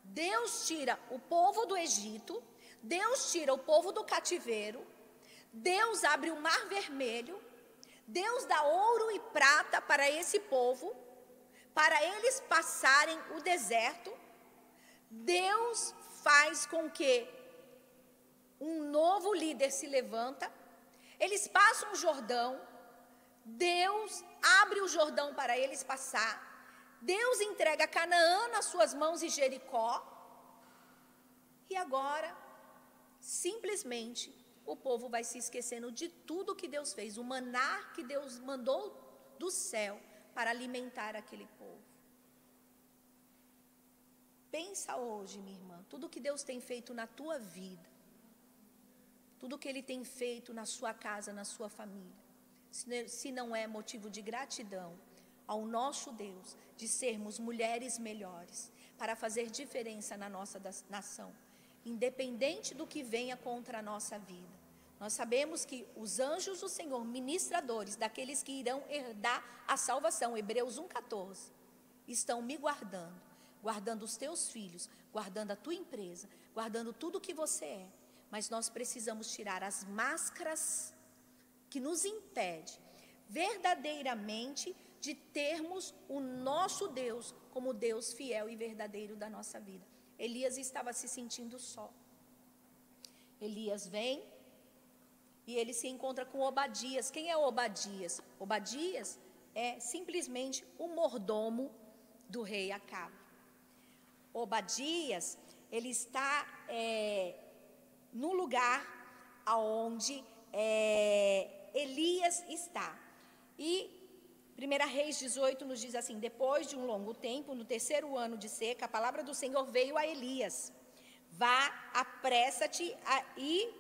Deus tira o povo do Egito, Deus tira o povo do cativeiro, Deus abre o mar vermelho, Deus dá ouro e prata para esse povo, para eles passarem o deserto. Deus faz com que um novo líder se levanta, eles passam o Jordão, Deus abre o Jordão para eles passar, Deus entrega Canaã nas suas mãos e Jericó, e agora, simplesmente, o povo vai se esquecendo de tudo que Deus fez, o maná que Deus mandou do céu para alimentar aquele povo. Pensa hoje, minha irmã, tudo que Deus tem feito na tua vida, tudo que Ele tem feito na sua casa, na sua família, se não é motivo de gratidão ao nosso Deus, de sermos mulheres melhores, para fazer diferença na nossa nação, independente do que venha contra a nossa vida. Nós sabemos que os anjos do Senhor, ministradores, daqueles que irão herdar a salvação, Hebreus 1,14, estão me guardando, guardando os teus filhos, guardando a tua empresa, guardando tudo que você é. Mas nós precisamos tirar as máscaras que nos impedem verdadeiramente de termos o nosso Deus como Deus fiel e verdadeiro da nossa vida. Elias estava se sentindo só. Elias vem e ele se encontra com Obadias. Quem é Obadias? Obadias é simplesmente o mordomo do rei Acabe. Obadias, ele está no lugar aonde Elias está. E 1 Reis 18 nos diz assim: depois de um longo tempo, no 3º ano de seca, a palavra do Senhor veio a Elias: vá, apressa-te e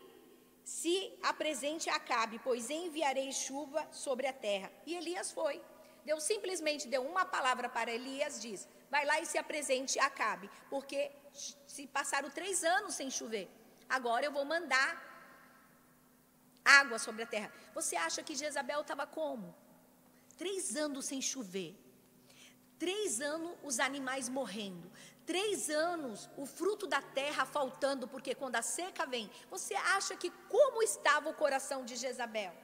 se apresente a Acabe, pois enviarei chuva sobre a terra. E Elias foi. Deus simplesmente deu uma palavra para Elias, diz: vai lá e se apresente a Acabe, porque se passaram 3 anos sem chover, agora eu vou mandar água sobre a terra. Você acha que Jezabel estava como? 3 anos sem chover, 3 anos os animais morrendo, 3 anos o fruto da terra faltando, porque quando a seca vem, você acha que como estava o coração de Jezabel?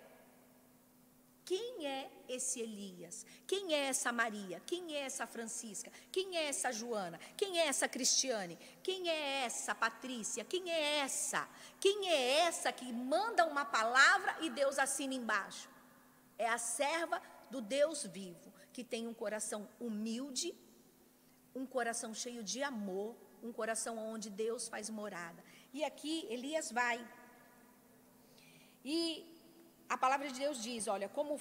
Quem é esse Elias? Quem é essa Maria? Quem é essa Francisca? Quem é essa Joana? Quem é essa Cristiane? Quem é essa Patrícia? Quem é essa? Quem é essa que manda uma palavra e Deus assina embaixo? É a serva do Deus vivo, que tem um coração humilde, um coração cheio de amor, um coração onde Deus faz morada. E aqui Elias vai. E a palavra de Deus diz, olha, como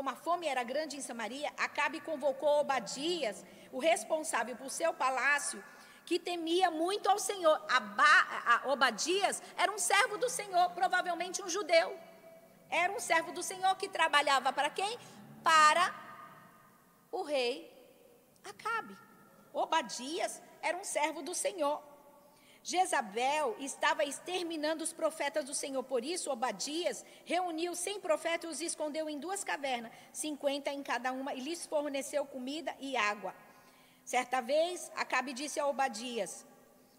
a fome era grande em Samaria, Acabe convocou Obadias, o responsável por seu palácio, que temia muito ao Senhor. Obadias era um servo do Senhor, provavelmente um judeu. Era um servo do Senhor que trabalhava para quem? Para o rei Acabe. Obadias era um servo do Senhor. Jezabel estava exterminando os profetas do Senhor, por isso Obadias reuniu 100 profetas e os escondeu em 2 cavernas, 50 em cada uma, e lhes forneceu comida e água. Certa vez, Acabe disse a Obadias: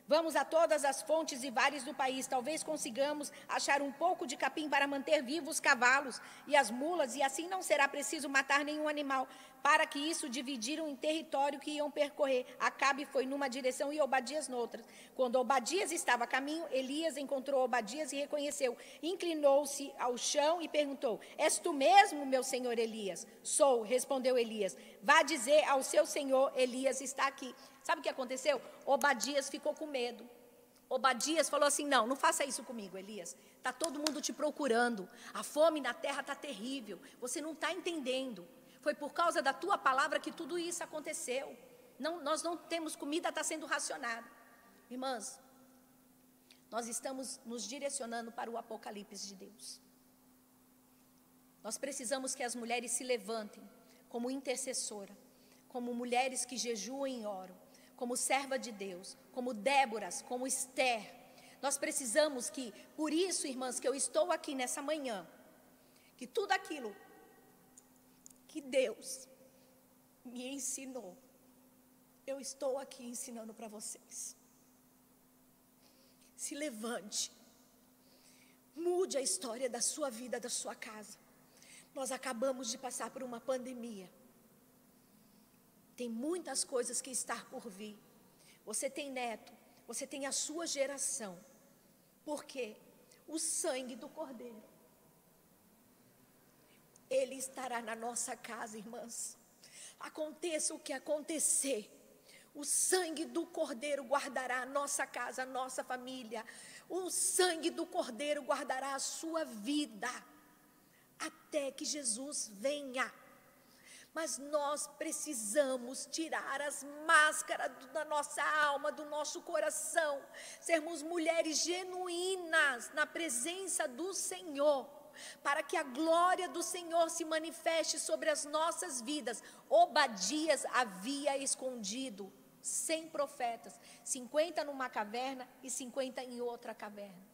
vamos a todas as fontes e vales do país, talvez consigamos achar um pouco de capim para manter vivos os cavalos e as mulas, e assim não será preciso matar nenhum animal. Para que isso, dividiram em território que iam percorrer. Acabe foi numa direção e Obadias noutra. Quando Obadias estava a caminho, Elias encontrou Obadias e reconheceu. Inclinou-se ao chão e perguntou: és tu mesmo, meu senhor Elias? Sou, respondeu Elias. Vá dizer ao seu senhor, Elias está aqui. Sabe o que aconteceu? Obadias ficou com medo. Obadias falou assim: não faça isso comigo, Elias. Está todo mundo te procurando. A fome na terra está terrível. Você não está entendendo. Foi por causa da tua palavra que tudo isso aconteceu. Nós não temos comida, está sendo racionada. Irmãs, nós estamos nos direcionando para o Apocalipse de Deus. Nós precisamos que as mulheres se levantem como intercessora, como mulheres que jejuam e oram, como serva de Deus, como Déboras, como Esther. Nós precisamos que, por isso, irmãs, que eu estou aqui nessa manhã, que tudo aquilo que Deus me ensinou, eu estou aqui ensinando para vocês. Se levante, mude a história da sua vida, da sua casa. Nós acabamos de passar por uma pandemia. Tem muitas coisas que estão por vir. Você tem neto, você tem a sua geração. Por quê? O sangue do Cordeiro, ele estará na nossa casa, irmãs. Aconteça o que acontecer, o sangue do Cordeiro guardará a nossa casa, a nossa família. O sangue do Cordeiro guardará a sua vida, até que Jesus venha. Mas nós precisamos tirar as máscaras da nossa alma, do nosso coração, sermos mulheres genuínas na presença do Senhor, para que a glória do Senhor se manifeste sobre as nossas vidas. Obadias havia escondido 100 profetas, 50 numa caverna e 50 em outra caverna.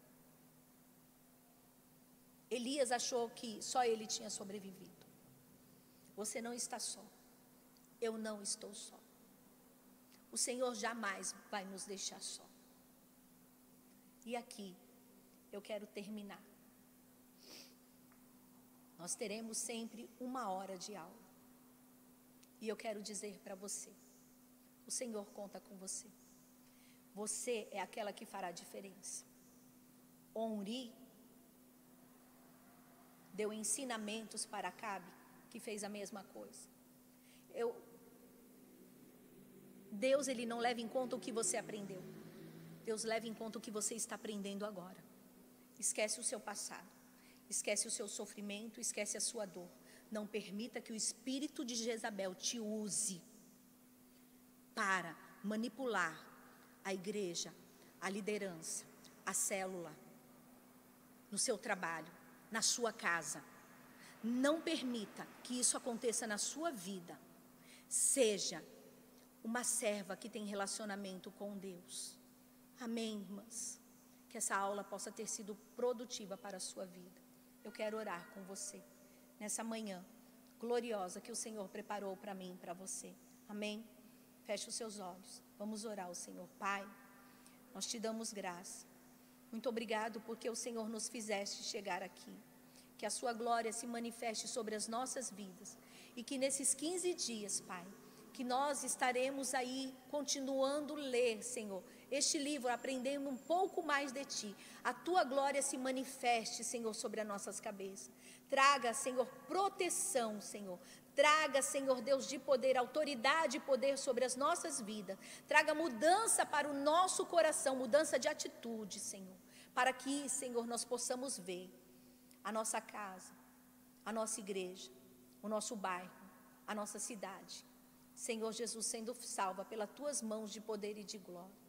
Elias achou que só ele tinha sobrevivido. Você não está só, eu não estou só. O Senhor jamais vai nos deixar só. E aqui, eu quero terminar. Nós teremos sempre 1 hora de aula. E eu quero dizer para você, o Senhor conta com você. Você é aquela que fará a diferença. Omri deu ensinamentos para Acabe, que fez a mesma coisa. Deus, ele não leva em conta o que você aprendeu. Deus leva em conta o que você está aprendendo agora. Esquece o seu passado. Esquece o seu sofrimento, esquece a sua dor. Não permita que o espírito de Jezabel te use para manipular a igreja, a liderança, a célula, no seu trabalho, na sua casa. Não permita que isso aconteça na sua vida. Seja uma serva que tem relacionamento com Deus. Amém, irmãs? Que essa aula possa ter sido produtiva para a sua vida. Eu quero orar com você nessa manhã gloriosa que o Senhor preparou para mim e para você. Amém? Feche os seus olhos. Vamos orar ao Senhor. Pai, nós te damos graça. Muito obrigado porque o Senhor nos fizeste chegar aqui. que a sua glória se manifeste sobre as nossas vidas. E que nesses 15 dias, Pai, que nós estaremos aí continuando a ler, Senhor, este livro, aprendendo um pouco mais de Ti. A Tua glória se manifeste, Senhor, sobre as nossas cabeças. Traga, Senhor, proteção, Senhor. Traga, Senhor Deus, de poder, autoridade e poder sobre as nossas vidas. Traga mudança para o nosso coração, mudança de atitude, Senhor. Para que, Senhor, nós possamos ver a nossa casa, a nossa igreja, o nosso bairro, a nossa cidade. Senhor Jesus, sendo salva pelas Tuas mãos de poder e de glória.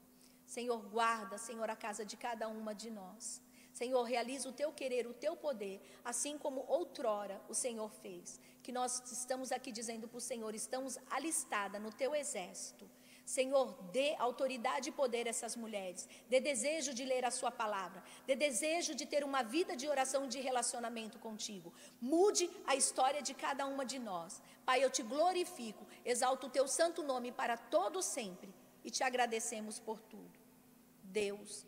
Senhor, guarda, Senhor, a casa de cada uma de nós. Senhor, realiza o Teu querer, o Teu poder, assim como outrora o Senhor fez. Que nós estamos aqui dizendo para o Senhor, estamos alistada no Teu exército. Senhor, dê autoridade e poder a essas mulheres, dê desejo de ler a sua palavra, dê desejo de ter uma vida de oração e de relacionamento contigo. Mude a história de cada uma de nós. Pai, eu te glorifico, exalto o Teu santo nome para todo sempre e te agradecemos por tudo. Deus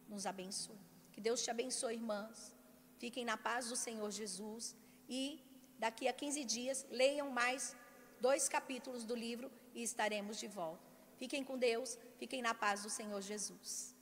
nos abençoe. Que Deus te abençoe, irmãs. Fiquem na paz do Senhor Jesus e daqui a 15 dias leiam mais 2 capítulos do livro e estaremos de volta. Fiquem com Deus, fiquem na paz do Senhor Jesus.